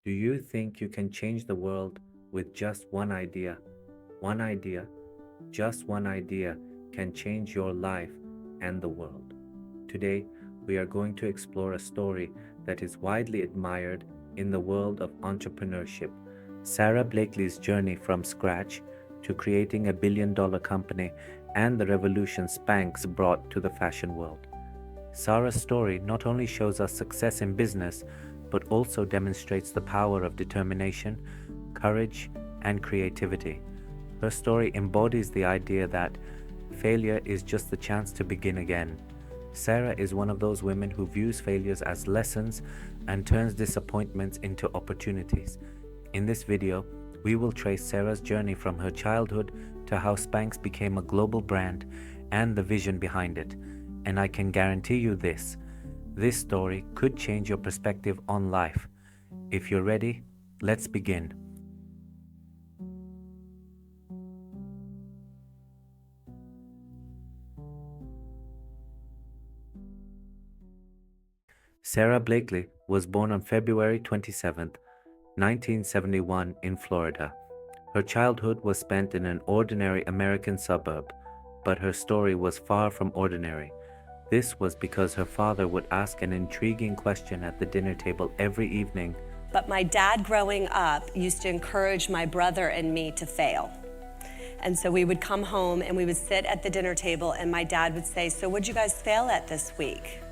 Do you think you can change the world with just one idea? One idea, just one idea, can change your life and the world. Today, we are going to explore a story that is widely admired in the world of entrepreneurship. Sarah Blakely's journey from scratch to creating a $1 billion company and the revolution Spanx brought to the fashion world. Sarah's story not only shows us success in business, but also demonstrates the power of determination, courage, and creativity. Her story embodies the idea that failure is just the chance to begin again. Sarah is one of those women who views failures as lessons and turns disappointments into opportunities. In this video, we will trace Sarah's journey from her childhood to how Spanx became a global brand and the vision behind it. And I can guarantee you this story could change your perspective on life. If you're ready, let's begin. Sarah Blakely was born on February 27, 1971 in Florida. Her childhood was spent in an ordinary American suburb, but her story was far from ordinary. This was because her father would ask an intriguing question at the dinner table every evening. But my dad growing up used to encourage my brother and me to fail. And so we would come home and we would sit at the dinner table and my dad would say, "So what'd you guys fail at this week?"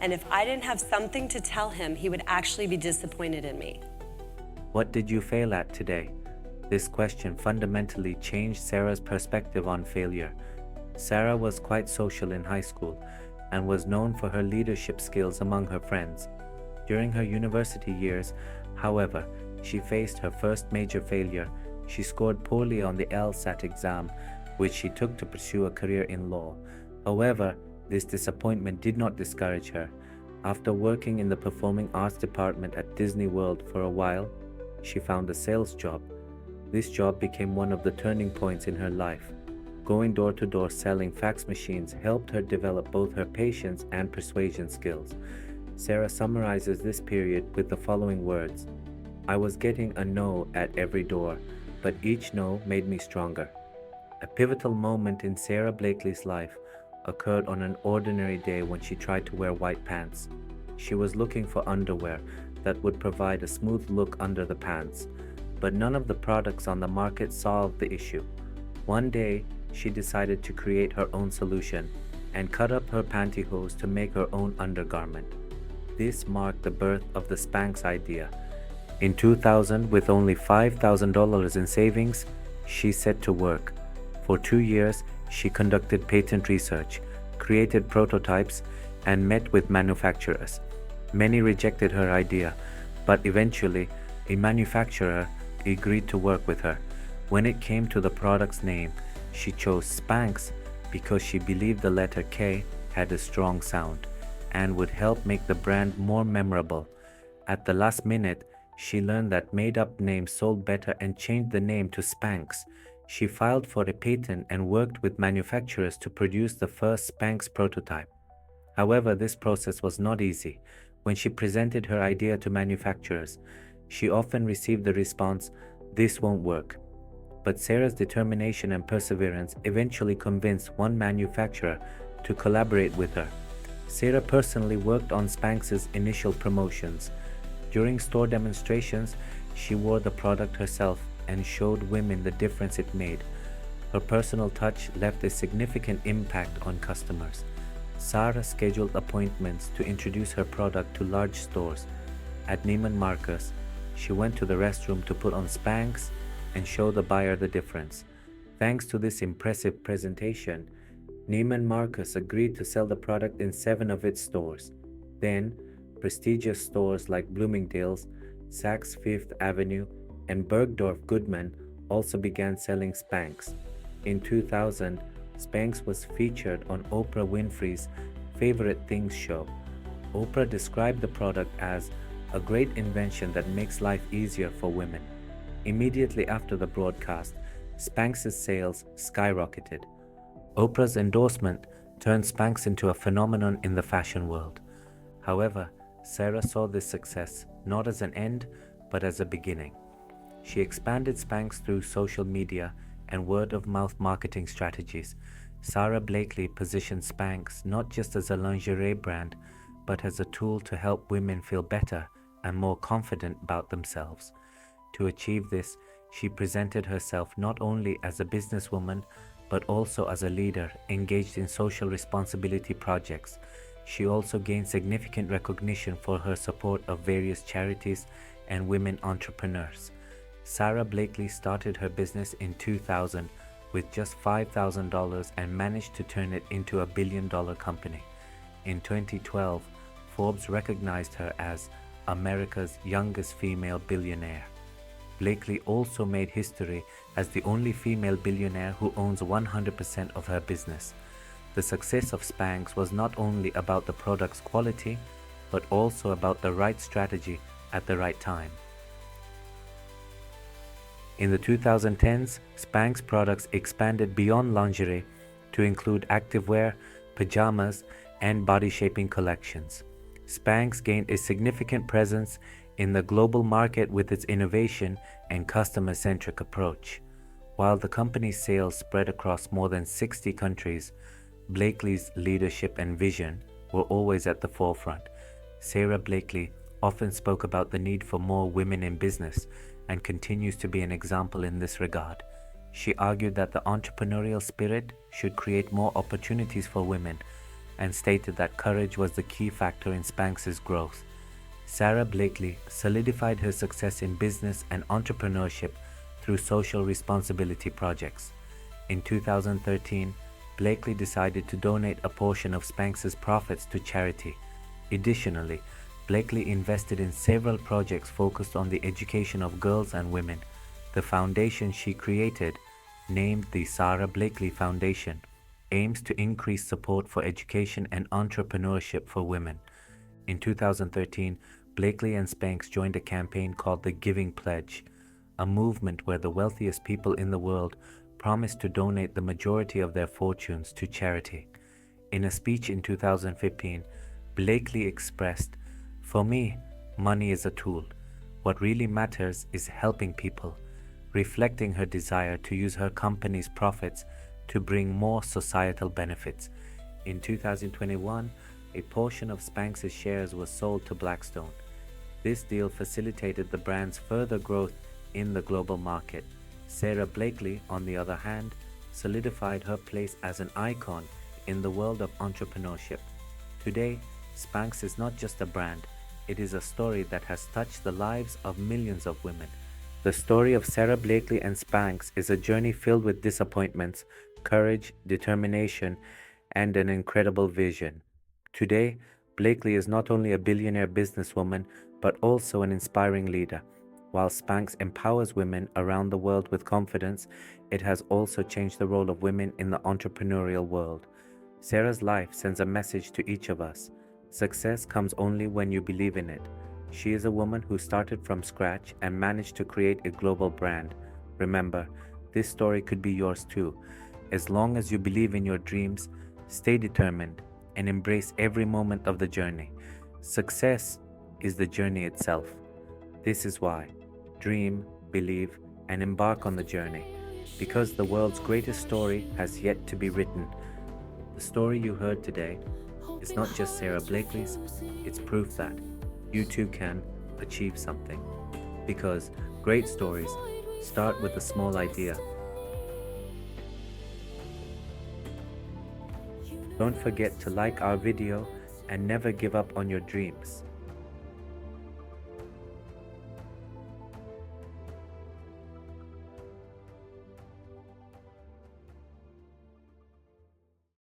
And if I didn't have something to tell him, he would actually be disappointed in me. What did you fail at today? This question fundamentally changed Sarah's perspective on failure. Sarah was quite social in high school and was known for her leadership skills among her friends. During her university years, however, she faced her first major failure. She scored poorly on the LSAT exam, which she took to pursue a career in law. However, this disappointment did not discourage her. After working in the performing arts department at Disney World for a while, she found a sales job. This job became one of the turning points in her life. Going door to door selling fax machines helped her develop both her patience and persuasion skills. Sarah summarizes this period with the following words: "I was getting a no at every door, but each no made me stronger." A pivotal moment in Sarah Blakely's life occurred on an ordinary day when she tried to wear white pants. She was looking for underwear that would provide a smooth look under the pants, but none of the products on the market solved the issue. One day, she decided to create her own solution and cut up her pantyhose to make her own undergarment. This marked the birth of the Spanx idea. In 2000, with only $5,000 in savings, she set to work. For 2 years, she conducted patent research, created prototypes, and met with manufacturers. Many rejected her idea, but eventually, a manufacturer agreed to work with her. When it came to the product's name, she chose Spanx because she believed the letter K had a strong sound and would help make the brand more memorable. At the last minute, she learned that made-up names sold better and changed the name to Spanx. She filed for a patent and worked with manufacturers to produce the first Spanx prototype. However, this process was not easy. When she presented her idea to manufacturers, she often received the response, "This won't work." But Sarah's determination and perseverance eventually convinced one manufacturer to collaborate with her. Sarah personally worked on Spanx's initial promotions. During store demonstrations, she wore the product herself and showed women the difference it made. Her personal touch left a significant impact on customers. Sarah scheduled appointments to introduce her product to large stores. At Neiman Marcus, she went to the restroom to put on Spanx and show the buyer the difference. Thanks to this impressive presentation, Neiman Marcus agreed to sell the product in 7 of its stores. Then, prestigious stores like Bloomingdale's, Saks Fifth Avenue, and Bergdorf Goodman also began selling Spanx. In 2000, Spanx was featured on Oprah Winfrey's Favorite Things show. Oprah described the product as a great invention that makes life easier for women. Immediately after the broadcast, Spanx's sales skyrocketed. Oprah's endorsement turned Spanx into a phenomenon in the fashion world. However, Sarah saw this success not as an end, but as a beginning. She expanded Spanx through social media and word-of-mouth marketing strategies. Sara Blakely positioned Spanx not just as a lingerie brand, but as a tool to help women feel better and more confident about themselves. To achieve this, she presented herself not only as a businesswoman, but also as a leader engaged in social responsibility projects. She also gained significant recognition for her support of various charities and women entrepreneurs. Sara Blakely started her business in 2000 with just $5,000 and managed to turn it into a billion-dollar company. In 2012, Forbes recognized her as America's youngest female billionaire. Blakely also made history as the only female billionaire who owns 100% of her business. The success of Spanx was not only about the product's quality, but also about the right strategy at the right time. In the 2010s, Spanx products expanded beyond lingerie to include activewear, pajamas, and body shaping collections. Spanx gained a significant presence in the global market with its innovation and customer-centric approach. While the company's sales spread across more than 60 countries, Blakely's leadership and vision were always at the forefront. Sara Blakely often spoke about the need for more women in business and continues to be an example in this regard. She argued that the entrepreneurial spirit should create more opportunities for women and stated that courage was the key factor in Spanx's growth. Sara Blakely solidified her success in business and entrepreneurship through social responsibility projects. In 2013, Blakely decided to donate a portion of Spanx's profits to charity. Additionally, Blakely invested in several projects focused on the education of girls and women. The foundation she created, named the Sara Blakely Foundation, aims to increase support for education and entrepreneurship for women. In 2013, Blakely and Spanx joined a campaign called the Giving Pledge, a movement where the wealthiest people in the world promised to donate the majority of their fortunes to charity. In a speech in 2015, Blakely expressed, "For me, money is a tool. What really matters is helping people," reflecting her desire to use her company's profits to bring more societal benefits. In 2021, a portion of Spanx's shares was sold to Blackstone. This deal facilitated the brand's further growth in the global market. Sara Blakely, on the other hand, solidified her place as an icon in the world of entrepreneurship. Today, Spanx is not just a brand, it is a story that has touched the lives of millions of women. The story of Sara Blakely and Spanx is a journey filled with disappointments, courage, determination, and an incredible vision. Today, Blakely is not only a billionaire businesswoman, but also an inspiring leader. While Spanx empowers women around the world with confidence, it has also changed the role of women in the entrepreneurial world. Sara's life sends a message to each of us. Success comes only when you believe in it. She is a woman who started from scratch and managed to create a global brand. Remember, this story could be yours too. As long as you believe in your dreams, stay determined, and embrace every moment of the journey. Success is the journey itself. This is why. Dream, believe, and embark on the journey, because the world's greatest story has yet to be written. The story you heard today is not just Sara Blakely's, it's proof that you too can achieve something. Because great stories start with a small idea. Don't forget to like our video and never give up on your dreams.